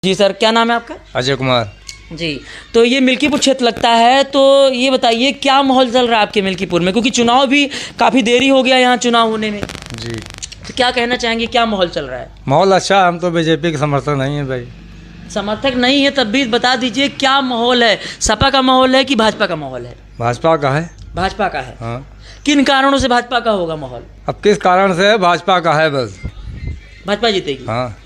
जी sir, क्या नाम है आपका? अजय कुमार जी। तो ये मिल्कीपुर क्षेत्र लगता है, तो ये बताइए क्या माहौल चल रहा है आपके मिल्कीपुर में, क्योंकि चुनाव भी काफ़ी देरी हो गया यहाँ चुनाव होने में। जी। तो क्या कहना चाहेंगे, क्या माहौल चल रहा है? माहौल अच्छा, हम तो बीजेपी के समर्थक नहीं है भाई। समर्थक नहीं है, तब भी बता दीजिए क्या माहौल है, सपा का माहौल है कि भाजपा का माहौल है? भाजपा का है। भाजपा का है। हाँ। किन कारणों से भाजपा का होगा माहौल? अब किस कारण से है, भाजपा का है बस। भाजपा जीतेगी? हाँ।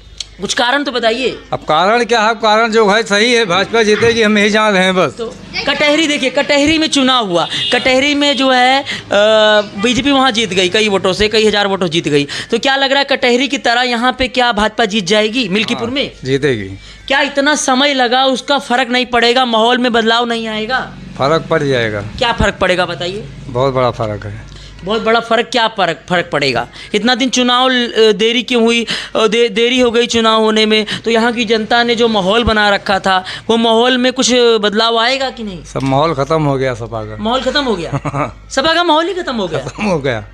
कुछ कारण तो बताइए। अब कारण क्या है, कारण जो है सही है, भाजपा जीतेगी, हम यही जान रहे हैं बस। तो कटहरी देखिए, कटहरी में चुनाव हुआ, कटहरी में जो है बीजेपी वहाँ जीत गई, कई वोटों से, कई हजार वोटों जीत गई। तो क्या लग रहा है कटहरी की तरह यहाँ पे क्या भाजपा जीत जाएगी मिल्कीपुर में? जीतेगी। क्या इतना समय लगा, उसका फर्क नहीं पड़ेगा, माहौल में बदलाव नहीं आएगा? फर्क पड़ जाएगा। क्या फर्क पड़ेगा बताइए? बहुत बड़ा फर्क है। बहुत बड़ा फर्क? क्या फर्क पड़ेगा? इतना दिन चुनाव देरी क्यों हुई? देरी हो गई चुनाव होने में, तो यहाँ की जनता ने जो माहौल बना रखा था, वो माहौल में कुछ बदलाव आएगा कि नहीं? सब माहौल खत्म हो गया सपा का। माहौल खत्म हो गया? सपा का माहौल ही खत्म हो गया? खत्म हो गया।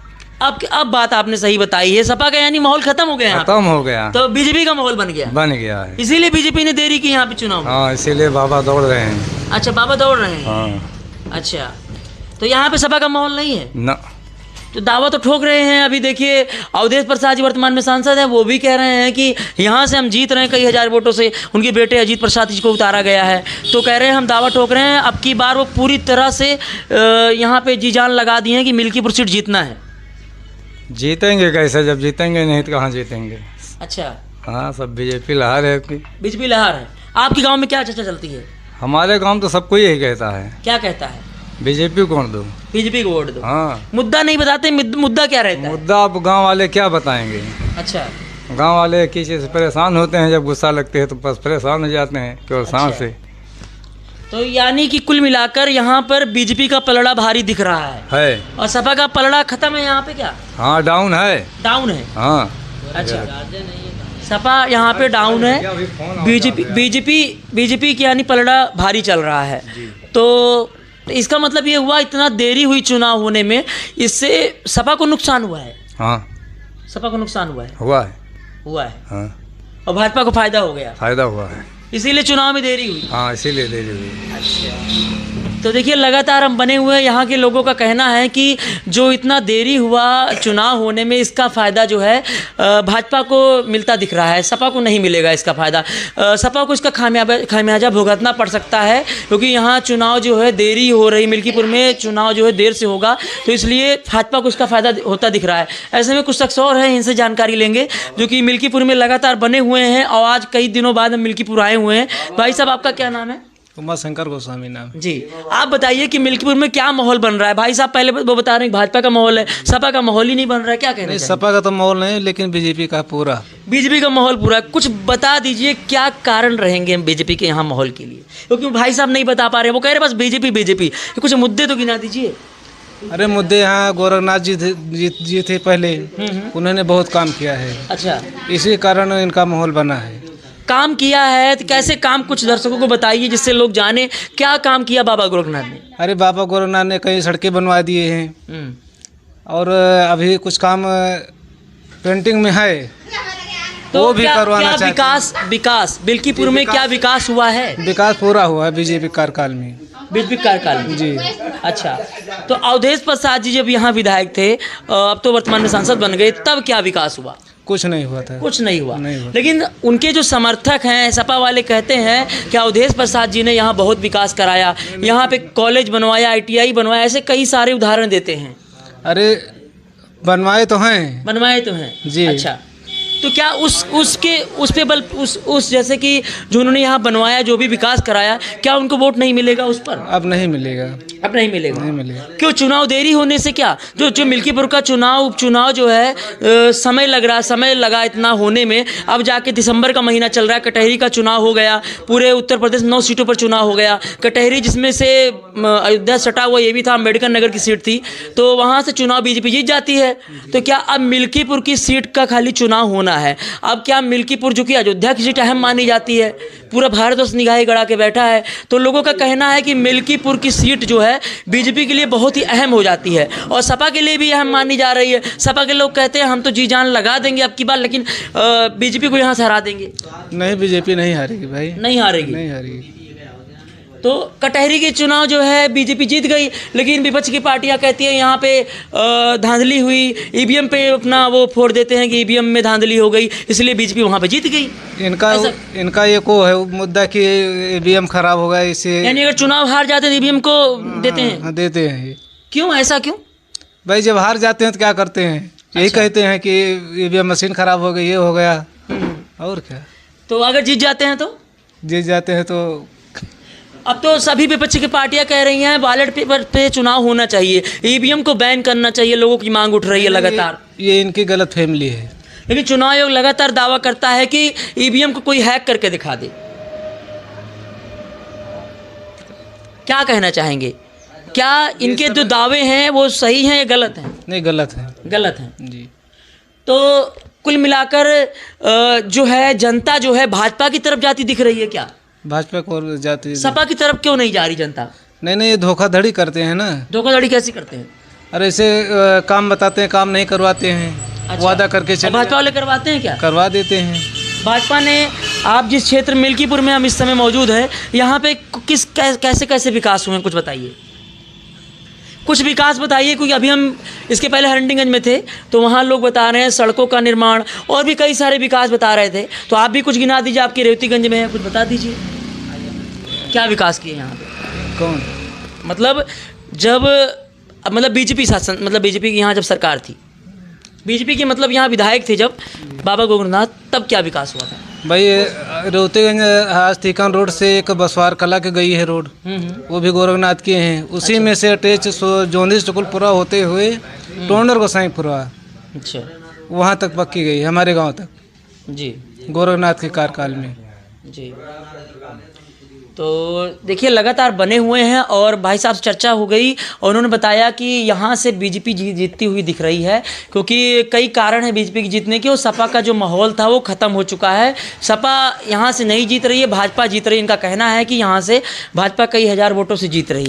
अब बात आपने सही बताई है, सपा का यानी माहौल खत्म हो गया यहाँ पे। खत्म हो गया। तो बीजेपी का माहौल बन गया है। इसीलिए बीजेपी ने देरी की यहाँ पे चुनाव में। हाँ, इसीलिए बाबा दौड़ रहे हैं। अच्छा, बाबा दौड़ रहे हैं। हाँ। अच्छा, तो यहाँ पे सपा का माहौल नहीं है न। तो दावा तो ठोक रहे हैं। अभी देखिए अवधेश प्रसाद जी वर्तमान में सांसद हैं, वो भी कह रहे हैं कि यहाँ से हम जीत रहे हैं कई हजार वोटों से, उनके बेटे अजीत प्रसाद जी को उतारा गया है। तो कह रहे हैं हम दावा ठोक रहे हैं, अब की बार वो पूरी तरह से यहाँ पे जी जान लगा दी है कि मिल्कीपुर सीट जीतना है। जीतेंगे कैसे, जब जीतेंगे नहीं तो कहाँ जीतेंगे। अच्छा। हाँ, सब बीजेपी लहर है। बीजेपी लहर है। आपके गाँव में क्या चर्चा चलती है? हमारे गांव तो सबको यही कहता है। क्या कहता है? बीजेपी को वोट दो। बीजेपी को वोट दो। हाँ। मुद्दा नहीं बताते, मुद्दा क्या रहता है? मुद्दा अब गांव वाले क्या बताएंगे। अच्छा। गांव वाले किसी चीज़ से परेशान होते हैं, जब गुस्सा लगते हैं तो बस परेशान हो जाते हैं केवल सांस से। तो यानी कि कुल मिलाकर यहाँ पर बीजेपी का पलड़ा भारी दिख रहा है। और सपा का पलड़ा खत्म है यहाँ पे क्या? हाँ, डाउन है। डाउन है। हाँ। अच्छा, सपा यहाँ पे डाउन है, बीजेपी की यानी पलड़ा भारी चल रहा है। तो इसका मतलब ये हुआ इतना देरी हुई चुनाव होने में, इससे सपा को नुकसान हुआ है। हाँ, सपा को नुकसान हुआ है। हुआ है। हाँ। और भाजपा को फायदा हो गया। फायदा हुआ है, इसीलिए चुनाव में देरी हुई। हाँ, इसीलिए देरी हुई। अच्छा। तो देखिए लगातार हम बने हुए हैं, यहाँ के लोगों का कहना है कि जो इतना देरी हुआ चुनाव होने में, इसका फ़ायदा जो है भाजपा को मिलता दिख रहा है, सपा को नहीं मिलेगा इसका फ़ायदा। सपा को इसका खामियाजा भुगतना पड़ सकता है, क्योंकि यहाँ चुनाव जो है देरी हो रही, मिल्कीपुर में चुनाव जो है देर से होगा, तो इसलिए भाजपा को इसका फ़ायदा होता दिख रहा है। ऐसे में कुछ शख्स और हैं, इनसे जानकारी लेंगे जो कि मिल्कीपुर में लगातार बने हुए हैं और आज कई दिनों बाद हम मिल्कीपुर आए हुए हैं। भाई साहब, आपका क्या नाम है? उमा शंकर गोस्वामी नाम जी। आप बताइए कि मिल्कीपुर में क्या माहौल बन रहा है? भाई साहब पहले वो बता रहे हैं भाजपा का माहौल है, सपा का माहौल ही नहीं बन रहा है, क्या कहना चाहिए? सपा का तो माहौल नहीं, लेकिन बीजेपी का पूरा। बीजेपी का माहौल पूरा है। कुछ बता दीजिए क्या कारण रहेंगे बीजेपी के यहाँ माहौल के लिए, क्योंकि भाई साहब नहीं बता पा रहे, वो कह रहे बस बीजेपी। कुछ मुद्दे तो गिना दीजिए। अरे मुद्दे यहाँ गोरखनाथ जी थे पहले, उन्होंने बहुत काम किया है। अच्छा, इसी कारण इनका माहौल बना है। काम किया है तो कैसे काम, कुछ दर्शकों को बताइए जिससे लोग जाने क्या काम किया बाबा गोरखनाथ ने। अरे बाबा गोरखनाथ ने कई सड़कें बनवा दिए हैं, और अभी कुछ काम पेंटिंग में है, तो वो भी करवाना चाहिए। विकास मिल्कीपुर में क्या विकास हुआ है? विकास पूरा हुआ है बीजेपी कार्यकाल में। बीजेपी कार्यकाल में जी। अच्छा, तो अवधेश प्रसाद जी जब यहाँ विधायक थे, अब तो वर्तमान में सांसद बन गए, तब क्या विकास हुआ? कुछ नहीं हुआ था। कुछ नहीं हुआ। लेकिन उनके जो समर्थक हैं सपा वाले कहते हैं कि अवधेश प्रसाद जी ने यहाँ बहुत विकास कराया, यहाँ पे कॉलेज बनवाया, ITI बनवाया, ऐसे कई सारे उदाहरण देते हैं। अरे बनवाए तो हैं जी। अच्छा, तो क्या उस पे बल उस जैसे कि जो उन्होंने यहाँ बनवाया, जो भी विकास कराया, क्या उनको वोट नहीं मिलेगा उस पर? अब नहीं मिलेगा। नहीं मिलेगा। क्यों? चुनाव देरी होने से क्या? जो मिल्कीपुर का उपचुनाव जो है समय लगा इतना होने में, अब जाके दिसंबर का महीना चल रहा है, कटहरी का चुनाव हो गया, पूरे उत्तर प्रदेश 9 सीटों पर चुनाव हो गया। कटहरी जिसमें से अयोध्या सटा हुआ ये भी था, अम्बेडकर नगर की सीट थी, तो वहाँ से चुनाव बीजेपी जीत जाती है। तो क्या अब मिल्कीपुर की सीट का खाली चुनाव होना है? अब क्या मिल्कीपुर, जो कि अयोध्या की सीट अहम मानी जाती है, पूरा भारत उस निगाहें गड़ा के बैठा है। तो लोगों का कहना है कि मिल्कीपुर की सीट जो है बीजेपी के लिए बहुत ही अहम हो जाती है और सपा के लिए भी अहम मानी जा रही है। सपा के लोग कहते हैं हम तो जी जान लगा देंगे अब की बार, लेकिन बीजेपी को यहाँ से हरा देंगे। नहीं, बीजेपी नहीं हारेगी भाई, नहीं हारेगी। नहीं हारेगी। तो कटहरी के चुनाव जो है बीजेपी जीत गई, लेकिन विपक्ष की पार्टियां कहती हैं यहाँ पे धांधली हुई, ईवीएम पे अपना वो फोड़ देते हैं कि ईवीएम में धांधली हो गई, इसलिए बीजेपी वहाँ पे जीत गई। इनका ये को है मुद्दा कि ईवीएम खराब हो गया, इससे यानी अगर चुनाव हार जाते हैं ईवीएम को देते हैं। हाँ, देते हैं ये। क्यों, ऐसा क्यों? भाई जब हार जाते हैं तो क्या करते हैं, यही कहते हैं कि ईवीएम मशीन खराब हो गई, ये हो गया, और क्या। तो अगर जीत जाते हैं तो? जीत जाते हैं तो अब तो सभी विपक्ष की पार्टियां कह रही हैं बैलेट पेपर पे चुनाव होना चाहिए, ईवीएम को बैन करना चाहिए, लोगों की मांग उठ रही है लगातार। ये इनकी गलत फहमी है। लेकिन चुनाव आयोग लगातार दावा करता है कि ईवीएम को कोई हैक करके दिखा दे। क्या कहना चाहेंगे, क्या इनके जो दावे हैं वो सही हैं या गलत हैं? नहीं, गलत है। गलत हैं जी। तो कुल मिलाकर जो है जनता जो है भाजपा की तरफ जाती दिख रही है क्या? भाजपा को और जाती, सपा की तरफ क्यों नहीं जा रही जनता? नहीं, ये धोखाधड़ी करते हैं ना। धोखाधड़ी कैसे करते हैं? अरे ऐसे काम बताते हैं, काम नहीं करवाते हैं। अच्छा। वादा करके और भाजपा वाले करवाते हैं क्या? करवा देते हैं। भाजपा ने, आप जिस क्षेत्र मिल्कीपुर में हम इस समय मौजूद है, यहाँ पे कैसे कैसे विकास हुए हैं कुछ बताइए, कुछ विकास बताइए। क्योंकि अभी हम इसके पहले हरंडीगंज में थे तो वहाँ लोग बता रहे हैं सड़कों का निर्माण और भी कई सारे विकास बता रहे थे। तो आप भी कुछ गिना दीजिए, आपकी रेवतीगंज में है, कुछ बता दीजिए क्या विकास किए यहाँ पे। कौन? मतलब जब बीजेपी शासन, मतलब बीजेपी की यहाँ जब सरकार थी, बीजेपी के मतलब यहाँ विधायक थे जब बाबा गोरखनाथ, तब क्या विकास हुआ था? भाई रेवतीगंज हास्तिकान रोड से एक बसवार कला के गई है रोड, वो भी गोरखनाथ के हैं। उसी में से अटैच जोंधी स्कूलपुरा होते हुए टोंडर गोसाईपुरा, अच्छा, वहाँ तक पक्की गई, हमारे गांव तक जी, गोरखनाथ के कार्यकाल में। जी। तो देखिए लगातार बने हुए हैं और भाई साहब से चर्चा हो गई और उन्होंने बताया कि यहाँ से बीजेपी जीतती हुई दिख रही है, क्योंकि कई कारण है बीजेपी की जीतने के। और सपा का जो माहौल था वो ख़त्म हो चुका है, सपा यहाँ से नहीं जीत रही है, भाजपा जीत रही है। इनका कहना है कि यहाँ से भाजपा कई हज़ार वोटों से जीत रही है।